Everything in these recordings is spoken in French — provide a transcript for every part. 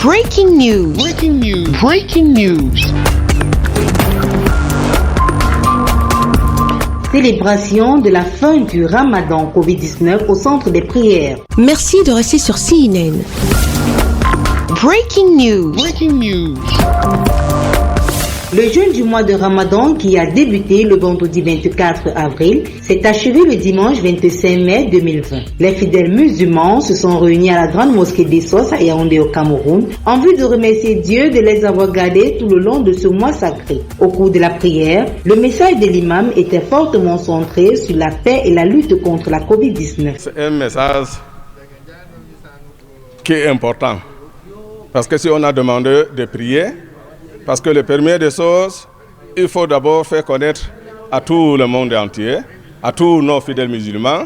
Breaking news. Breaking news. Breaking news. Célébration de la fin du Ramadan Covid-19 au centre des prières. Merci de rester sur CNN. Breaking news. Breaking news. Le jeûne du mois de Ramadan qui a débuté le vendredi 24 avril s'est achevé le dimanche 25 mai 2020. Les fidèles musulmans se sont réunis à la grande mosquée d'Essos à Yaoundé au Cameroun en vue de remercier Dieu de les avoir gardés tout le long de ce mois sacré. Au cours de la prière, le message de l'imam était fortement centré sur la paix et la lutte contre la Covid-19. C'est un message qui est important parce que si on a demandé de prier, parce que le premier des choses, il faut d'abord faire connaître à tout le monde entier, à tous nos fidèles musulmans,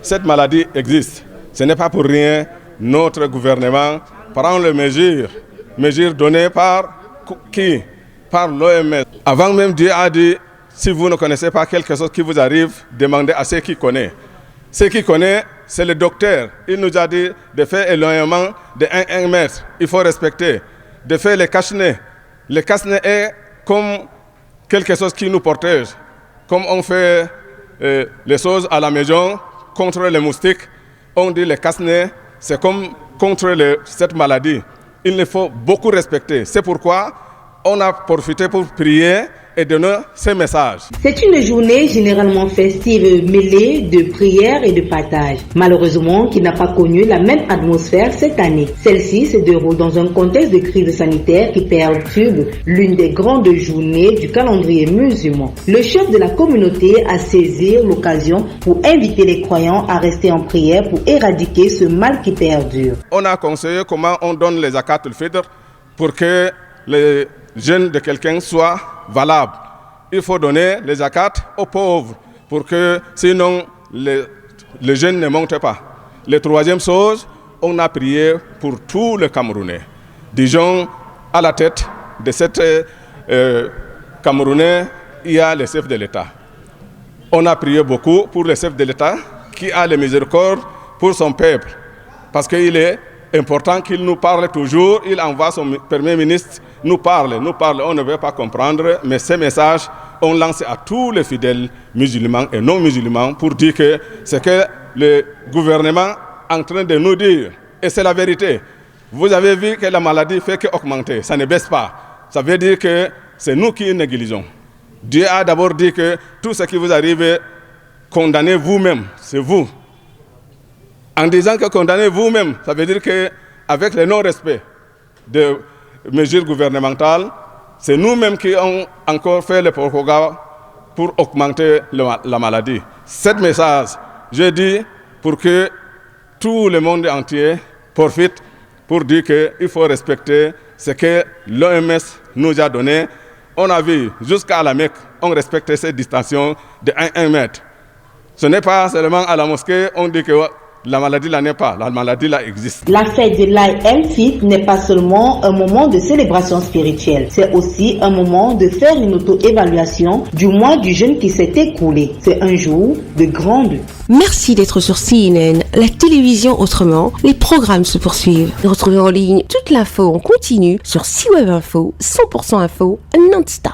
cette maladie existe. Ce n'est pas pour rien notre gouvernement prend les mesures données par qui? Par l'OMS. Avant même, Dieu a dit, si vous ne connaissez pas quelque chose qui vous arrive, demandez à ceux qui connaissent. Ceux qui connaissent, c'est le docteur. Il nous a dit de faire éloignement de 1 mètre. Il faut respecter. De faire les cache-nez. Le cache-nez est comme quelque chose qui nous protège. Comme on fait les choses à la maison contre les moustiques, on dit le cache-nez, c'est comme contre cette maladie. Il faut beaucoup respecter. C'est pourquoi on a profité pour prier et donner ces messages. C'est une journée généralement festive mêlée de prières et de partage. Malheureusement, qui n'a pas connu la même atmosphère cette année. Celle-ci se déroule dans un contexte de crise sanitaire qui perturbe l'une des grandes journées du calendrier musulman. Le chef de la communauté a saisi l'occasion pour inviter les croyants à rester en prière pour éradiquer ce mal qui perdure. On a conseillé comment on donne les zakat al-fitr pour que les jeûne de quelqu'un soit valable. Il faut donner les zakat aux pauvres pour que sinon le jeûne ne monte pas. La troisième chose, on a prié pour tous les Camerounais. Disons, à la tête de cette Camerounais, il y a le chef de l'État. On a prié beaucoup pour le chef de l'État qui a la miséricorde pour son peuple. Parce qu'il est important qu'il nous parle toujours. Il envoie son premier ministre nous parle. On ne veut pas comprendre, mais ces messages, on lance à tous les fidèles musulmans et non musulmans pour dire que c'est que le gouvernement est en train de nous dire, et c'est la vérité. Vous avez vu que la maladie fait qu'augmenter, ça ne baisse pas. Ça veut dire que c'est nous qui négligeons. Dieu a d'abord dit que tout ce qui vous arrive, condamnez vous-même, c'est vous. En disant que condamnez vous-même, ça veut dire qu'avec le non-respect de mesures gouvernementales, c'est nous-mêmes qui avons encore fait le propagande pour augmenter la maladie. Cet message, je dis pour que tout le monde entier profite pour dire qu'il faut respecter ce que l'OMS nous a donné. On a vu jusqu'à la Mecque, on respectait cette distanciation de 1 mètre. Ce n'est pas seulement à la mosquée, on dit que la maladie là n'est pas, la maladie là existe. La fête de l'Aïd el-Fitr n'est pas seulement un moment de célébration spirituelle, c'est aussi un moment de faire une auto-évaluation du mois du jeûne qui s'est écoulé. C'est un jour de grande. Merci d'être sur CNN, la télévision autrement. Les programmes se poursuivent. Retrouvez en ligne toute l'info en continu sur C-Web Info, 100% info, non-stop.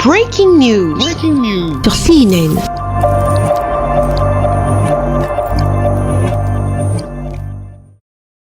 Breaking news. Breaking news. Sur CNN.